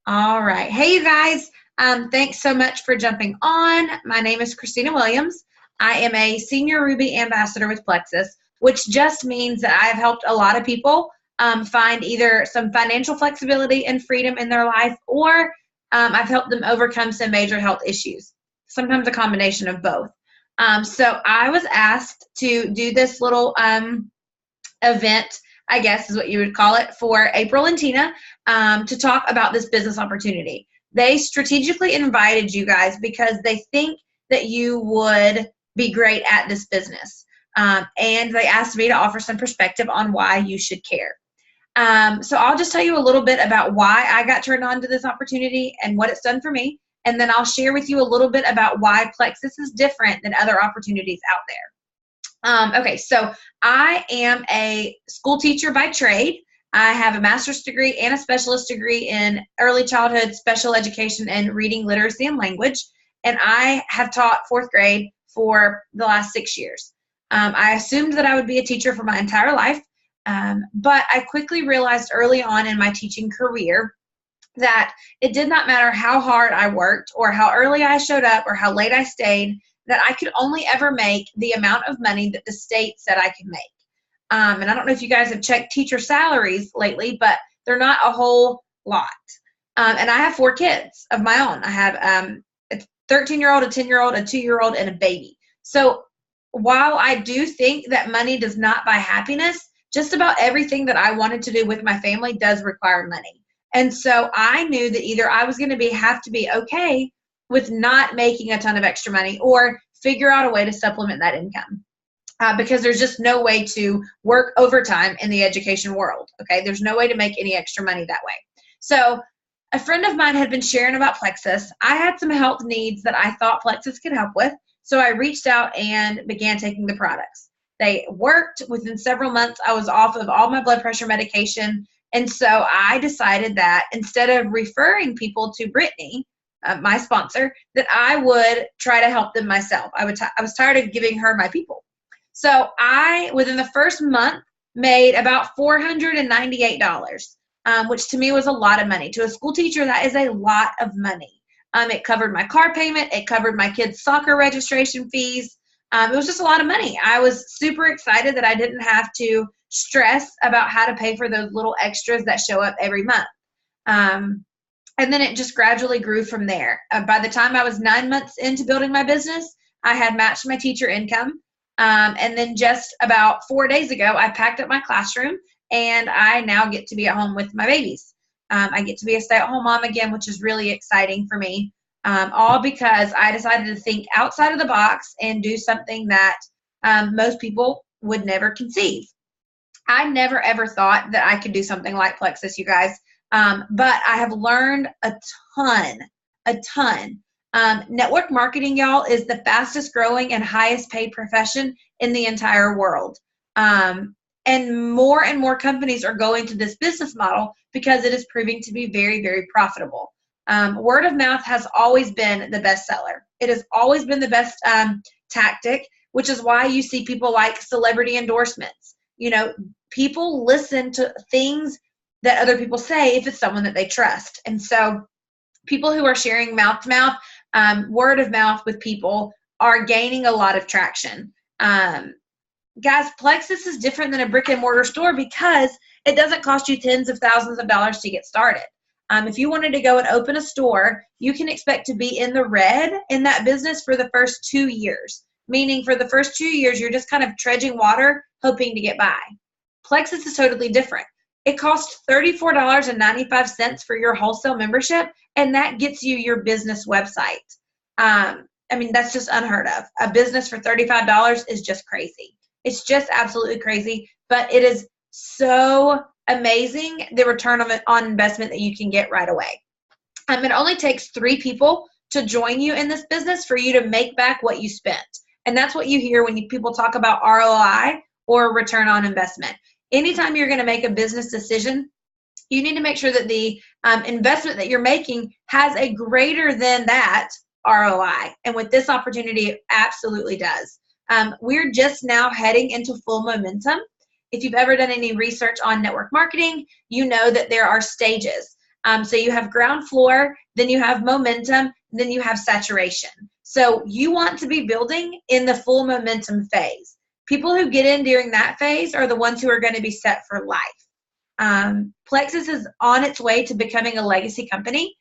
All right. Hey, you guys. Thanks so much for jumping on. My name is Christina Williams. I am a senior Ruby ambassador with Plexus, which just means that I've helped a lot of people find either some financial flexibility and freedom in their life, or I've helped them overcome some major health issues, sometimes a combination of both. So I was asked to do this little event, I guess is what you would call it, for April and Tina to talk about this business opportunity. They strategically invited you guys because they think that you would be great at this business. And they asked me to offer some perspective on why you should care. So I'll just tell you a little bit about why I got turned on to this opportunity and what it's done for me. And then I'll share with you a little bit about why Plexus is different than other opportunities out there. Okay, so I am a school teacher by trade. I have a master's degree and a specialist degree in early childhood special education and reading, literacy, and language. And I have taught fourth grade for the last 6 years. I assumed that I would be a teacher for my entire life, but I quickly realized early on in my teaching career that it did not matter how hard I worked or how early I showed up or how late I stayed, that I could only ever make the amount of money that the state said I could make. And I don't know if you guys have checked teacher salaries lately, but they're not a whole lot. And I have 4 kids of my own. I have a 13-year-old, a 10-year-old, a 2-year-old, and a baby. So while I do think that money does not buy happiness, just about everything that I wanted to do with my family does require money. And so I knew that either I was going to have to be okay with not making a ton of extra money or figure out a way to supplement that income. Because there's just no way to work overtime in the education world, okay? There's no way to make any extra money that way. So a friend of mine had been sharing about Plexus. I had some health needs that I thought Plexus could help with, so I reached out and began taking the products. They worked. Within several months, I was off of all my blood pressure medication, and so I decided that instead of referring people to Brittany, my sponsor, that I would try to help them myself. I was tired of giving her my people. So I, within the first month, made about $498, which to me was a lot of money. To a school teacher, that is a lot of money. It covered my car payment. It covered my kids' soccer registration fees. It was just a lot of money. I was super excited that I didn't have to stress about how to pay for those little extras that show up every month. And then it just gradually grew from there. By the time I was 9 months into building my business, I had matched my teacher income. And then just about 4 days ago, I packed up my classroom, and I now get to be at home with my babies. I get to be a stay-at-home mom again, which is really exciting for me, all because I decided to think outside of the box and do something that most people would never conceive. I never, ever thought that I could do something like Plexus, you guys, but I have learned a ton. Network marketing, y'all, is the fastest growing and highest paid profession in the entire world. And more companies are going to this business model because it is proving to be very, very profitable. Word of mouth has always been the best seller. It has always been the best tactic, which is why you see people like celebrity endorsements. You know, people listen to things that other people say if it's someone that they trust. And so people who are sharing mouth to mouth, word of mouth with people are gaining a lot of traction. Guys, Plexus is different than a brick and mortar store because it doesn't cost you tens of thousands of dollars to get started. If you wanted to go and open a store, you can expect to be in the red in that business for the first 2 years, meaning for the first 2 years, you're just kind of trudging water, hoping to get by. Plexus is totally different. It costs $34.95 for your wholesale membership, and that gets you your business website. I mean, that's just unheard of. A business for $35 is just crazy. It's just absolutely crazy, but it is so amazing, the return on investment that you can get right away. It only takes 3 people to join you in this business for you to make back what you spent. And that's what you hear when people talk about ROI or return on investment. Anytime you're going to make a business decision, you need to make sure that the investment that you're making has a greater than that ROI. And with this opportunity, it absolutely does. We're just now heading into full momentum. If you've ever done any research on network marketing, you know that there are stages. So you have ground floor, then you have momentum, then you have saturation. So you want to be building in the full momentum phase. People who get in during that phase are the ones who are going to be set for life. Plexus is on its way to becoming a legacy company.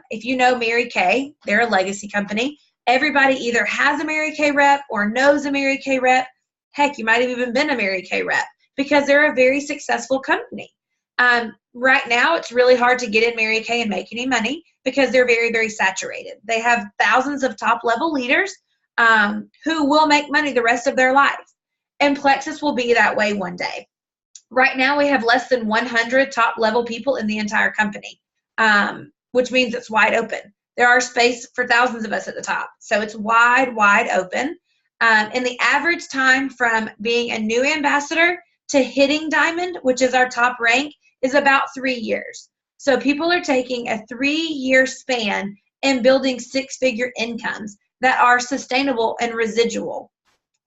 If you know Mary Kay, they're a legacy company. Everybody either has a Mary Kay rep or knows a Mary Kay rep. Heck, you might have even been a Mary Kay rep because they're a very successful company. Right now, it's really hard to get in Mary Kay and make any money because they're very, very saturated. They have thousands of top-level leaders who will make money the rest of their life. And Plexus will be that way one day. Right now, we have less than 100 top-level people in the entire company, which means it's wide open. There are space for thousands of us at the top. So it's wide, wide open. And the average time from being a new ambassador to hitting diamond, which is our top rank, is about 3 years. So people are taking a 3-year span and building 6-figure incomes that are sustainable and residual.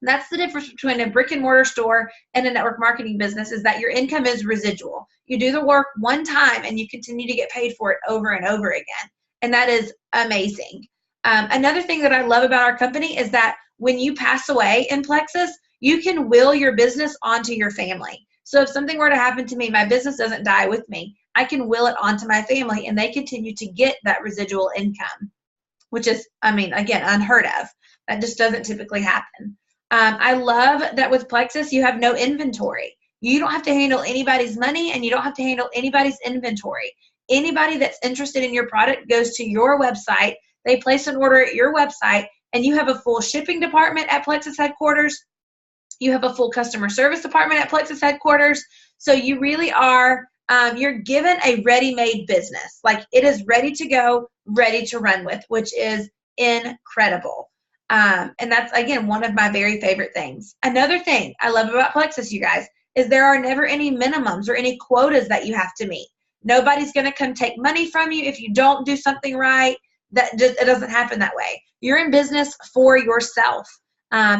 That's the difference between a brick and mortar store and a network marketing business, is that your income is residual. You do the work one time and you continue to get paid for it over and over again. And that is amazing. Another thing that I love about our company is that when you pass away in Plexus, you can will your business onto your family. So if something were to happen to me, my business doesn't die with me. I can will it onto my family and they continue to get that residual income, which is, again, unheard of. That just doesn't typically happen. I love that with Plexus, you have no inventory. You don't have to handle anybody's money and you don't have to handle anybody's inventory. Anybody that's interested in your product goes to your website, they place an order at your website, and you have a full shipping department at Plexus headquarters. You have a full customer service department at Plexus headquarters. So you really are, you're given a ready-made business. Like, it is ready to go, ready to run with, which is incredible. And that's, again, one of my very favorite things. Another thing I love about Plexus, you guys, is there are never any minimums or any quotas that you have to meet. Nobody's going to come take money from you if you don't do something right. It doesn't happen that way. You're in business for yourself.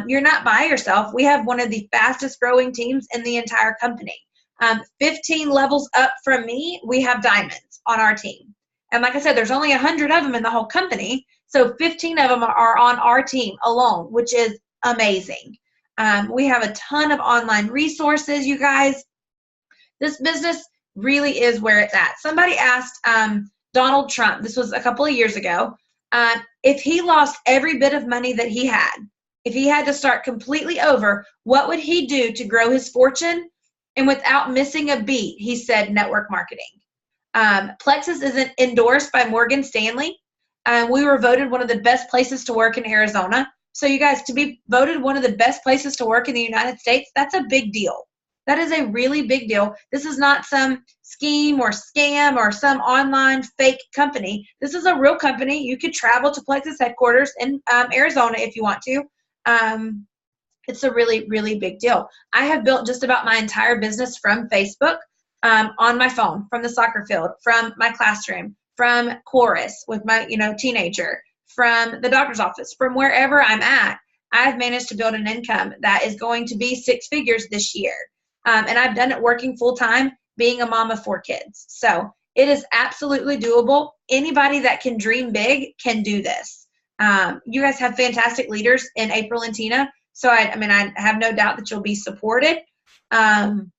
You're not by yourself. We have one of the fastest growing teams in the entire company. 15 levels up from me, we have diamonds on our team. And like I said, there's only 100 of them in the whole company. So 15 of them are on our team alone, which is amazing. We have a ton of online resources, you guys. This business really is where it's at. Somebody asked Donald Trump, this was a couple of years ago, if he lost every bit of money that he had, if he had to start completely over, what would he do to grow his fortune? And without missing a beat, he said network marketing. Plexus isn't endorsed by Morgan Stanley. We were voted one of the best places to work in Arizona. So you guys, to be voted one of the best places to work in the United States, that's a big deal. That is a really big deal. This is not some scheme or scam or some online fake company. This is a real company. You could travel to Plexus headquarters in Arizona if you want to. It's a really, really big deal. I have built just about my entire business from Facebook, on my phone, from the soccer field, from my classroom, from chorus with my teenager, from the doctor's office, from wherever I'm at. I've managed to build an income that is going to be 6 figures this year. And I've done it working full-time, being a mom of 4 kids. So it is absolutely doable. Anybody that can dream big can do this. You guys have fantastic leaders in April and Tina. So I have no doubt that you'll be supported. And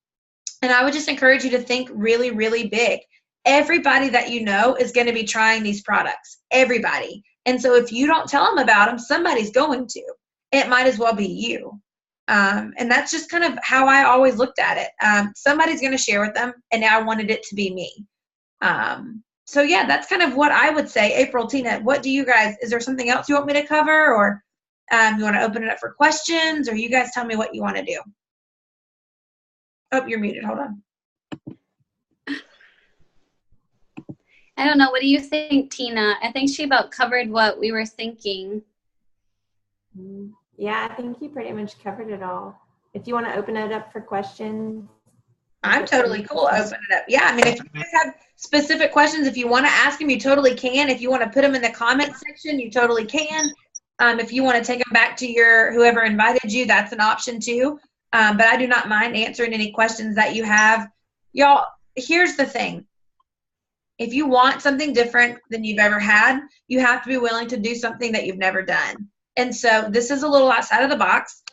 I would just encourage you to think really, really big. Everybody that you know is going to be trying these products. Everybody. And so if you don't tell them about them, somebody's going to. It might as well be you. And that's just kind of how I always looked at it. Somebody's going to share with them, and now I wanted it to be me. So yeah, that's kind of what I would say. April, Tina, what do you guys, is there something else you want me to cover, or you want to open it up for questions, or you guys tell me what you want to do? Oh, you're muted. Hold on. I don't know. What do you think, Tina? I think she about covered what we were thinking. Yeah, I think you pretty much covered it all. If you want to open it up for questions. I'm totally cool. Open it up. Yeah, if you guys have specific questions, if you want to ask them, you totally can. If you want to put them in the comment section, you totally can. If you want to take them back to whoever invited you, that's an option too. But I do not mind answering any questions that you have. Y'all, here's the thing. If you want something different than you've ever had, you have to be willing to do something that you've never done. And so this is a little outside of the box,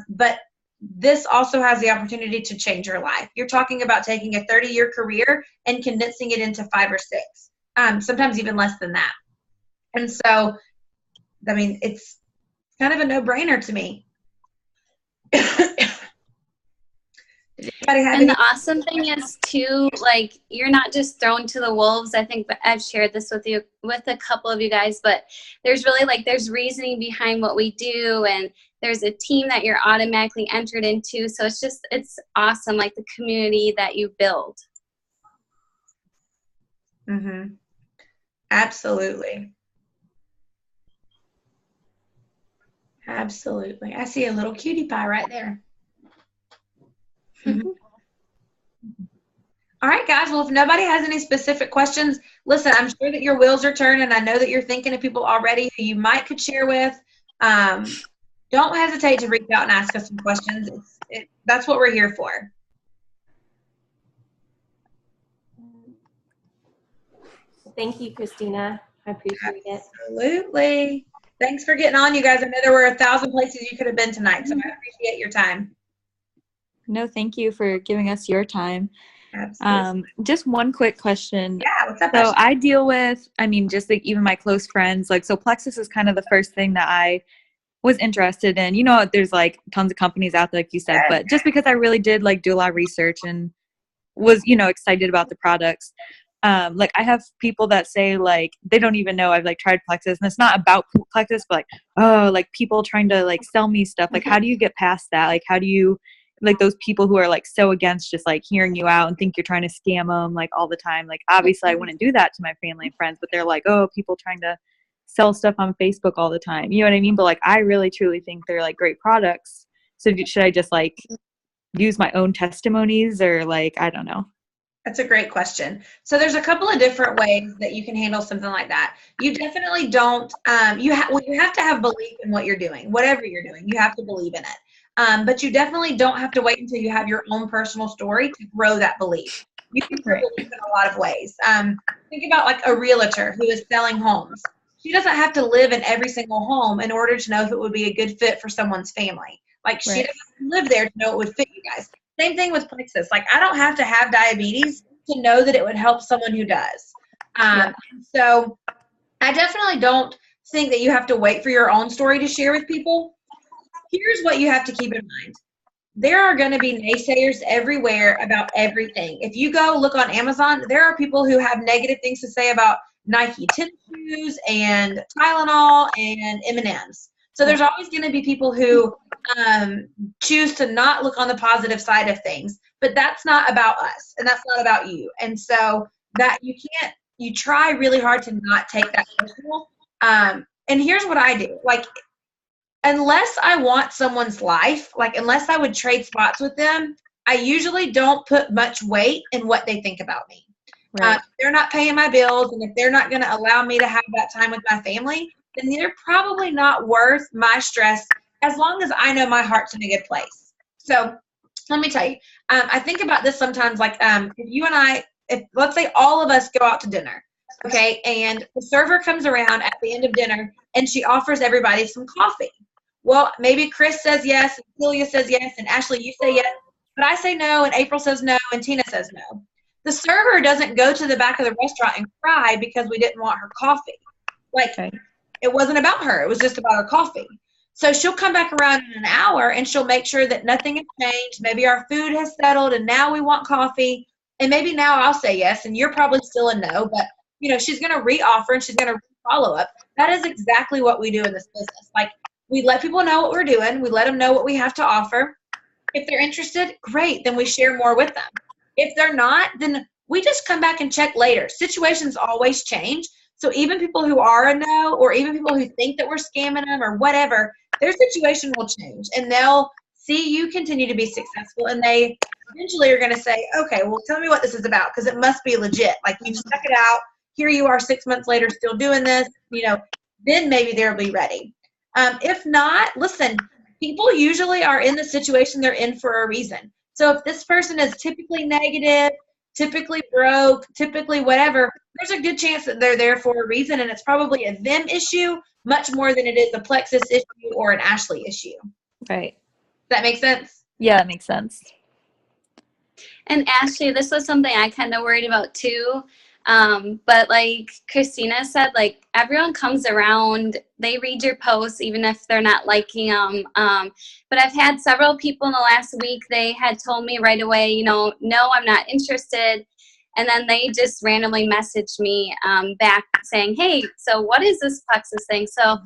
but this also has the opportunity to change your life. You're talking about taking a 30-year career and condensing it into 5 or 6, sometimes even less than that. And so, I mean, it's kind of a no-brainer to me. And the awesome thing is too, like, you're not just thrown to the wolves. I think I've shared this with you, with a couple of you guys, but there's really, like, there's reasoning behind what we do, and there's a team that you're automatically entered into. So it's awesome, like the community that you build. Mm-hmm. Absolutely. Absolutely. I see a little cutie pie right there. Mm-hmm. All right, guys. Well, if nobody has any specific questions, listen, I'm sure that your wheels are turning. I know that you're thinking of people already who you might could share with. Don't hesitate to reach out and ask us some questions. That's what we're here for. Thank you, Christina. I appreciate it. Absolutely. Thanks for getting on, you guys. I know there were 1,000 places you could have been tonight, so I appreciate your time. No, thank you for giving us your time. Absolutely. Just one quick question. Yeah, what's up? So Ashley? I deal with, I mean, just like even my close friends, like, so Plexus is kind of the first thing that I was interested in. You know, there's like tons of companies out there, like you said, but just because I really did like do a lot of research and was, you know, excited about the products. Like I have people that say like they don't even know I've like tried Plexus, and it's not about Plexus, but like, oh, like people trying to like sell me stuff. Like, how do you get past that? Like, how do you, like, those people who are like so against just like hearing you out and think you're trying to scam them like all the time? Like, obviously I wouldn't do that to my family and friends, but they're like, oh, people trying to sell stuff on Facebook all the time. You know what I mean? But like, I really truly think they're like great products. So should I just like use my own testimonies, or like, I don't know. That's a great question. So there's a couple of different ways that you can handle something like that. You definitely don't, you have to have belief in what you're doing. Whatever you're doing, you have to believe in it. But you definitely don't have to wait until you have your own personal story to grow that belief. You can grow belief in a lot of ways. Think about like a realtor who is selling homes. She doesn't have to live in every single home in order to know if it would be a good fit for someone's family. Like, she doesn't have to live there to know it would fit you guys. Same thing with Plexus. Like, I don't have to have diabetes to know that it would help someone who does. So I definitely don't think that you have to wait for your own story to share with people. Here's what you have to keep in mind. There are going to be naysayers everywhere about everything. If you go look on Amazon, there are people who have negative things to say about Nike tennis shoes and Tylenol and M&Ms. So there's always going to be people who choose to not look on the positive side of things, but that's not about us, and that's not about you. And so that you try really hard to not take that personal. And here's what I do. Like, unless I want someone's life, like unless I would trade spots with them, I usually don't put much weight in what they think about me. Right. They're not paying my bills, and if they're not going to allow me to have that time with my family, then they're probably not worth my stress, as long as I know my heart's in a good place. So let me tell you, I think about this sometimes, like if you and I, if let's say all of us go out to dinner, okay, and the server comes around at the end of dinner and she offers everybody some coffee. Well, maybe Chris says yes, and Celia says yes, and Ashley, you say yes, but I say no, and April says no, and Tina says no. The server doesn't go to the back of the restaurant and cry because we didn't want her coffee. Like, it wasn't about her. It was just about her coffee. So she'll come back around in an hour and she'll make sure that nothing has changed. Maybe our food has settled and now we want coffee. And maybe now I'll say yes and you're probably still a no, but you know, she's going to re-offer and she's going to follow up. That is exactly what we do in this business. Like, we let people know what we're doing. We let them know what we have to offer. If they're interested, great. Then we share more with them. If they're not, then we just come back and check later. Situations always change. So even people who are a no, or even people who think that we're scamming them or whatever, their situation will change and they'll see you continue to be successful, and they eventually are going to say, okay, well, tell me what this is about, because it must be legit. Like, you check it out. Here you are 6 months later still doing this, you know, then maybe they'll be ready. If not, listen, people usually are in the situation they're in for a reason. So if this person is typically negative, typically broke, typically whatever, there's a good chance that they're there for a reason, and it's probably a them issue much more than it is a Plexus issue or an Ashley issue. Right. Does that make sense? Yeah, that makes sense. And Ashley, this was something I kind of worried about too. But like Christina said, like everyone comes around, they read your posts, even if they're not liking them. But I've had several people in the last week, they had told me right away, you know, no, I'm not interested. And then they just randomly messaged me back saying, hey, so what is this Plexus thing? So,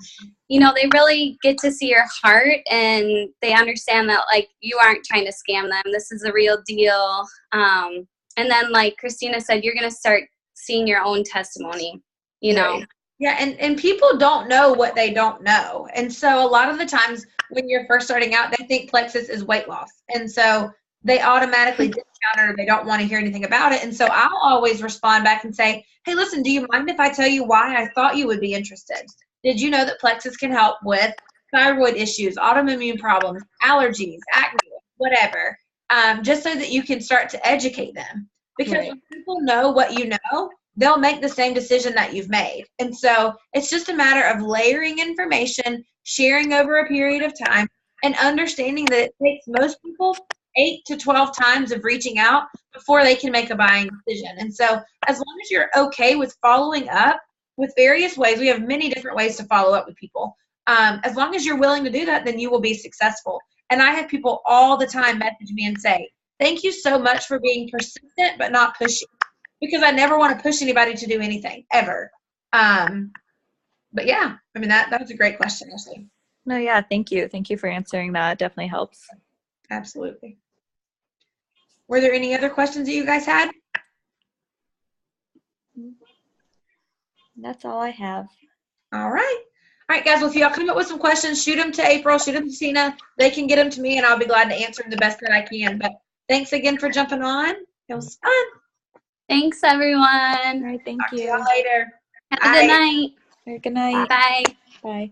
you know, they really get to see your heart, and they understand that, like, you aren't trying to scam them. This is a real deal. And then, like Christina said, you're going to start seeing your own testimony, you know. Yeah, and people don't know what they don't know. And so a lot of the times when you're first starting out, they think Plexus is weight loss. And so they automatically discount it, or they don't want to hear anything about it. And so I'll always respond back and say, hey, listen, do you mind if I tell you why I thought you would be interested? Did you know that Plexus can help with thyroid issues, autoimmune problems, allergies, acne, whatever, just so that you can start to educate them? Because when people know what you know, they'll make the same decision that you've made. And so it's just a matter of layering information, sharing over a period of time, and understanding that it takes most people 8 to 12 times of reaching out before they can make a buying decision. And so as long as you're okay with following up with various ways, we have many different ways to follow up with people. As long as you're willing to do that, then you will be successful. And I have people all the time message me and say, thank you so much for being persistent but not pushy, because I never want to push anybody to do anything, ever. But yeah, I mean, that was a great question, Ashley. No, yeah, thank you. Thank you for answering that. It definitely helps. Absolutely. Were there any other questions that you guys had? That's all I have. All right. All right, guys, well, if y'all come up with some questions, shoot them to April, shoot them to Tina. They can get them to me, and I'll be glad to answer them the best that I can. But thanks again for jumping on. It was fun. Thanks, everyone. All right, thank Talk to you. y'all later. Have a good night. All right, good night. Bye. Bye.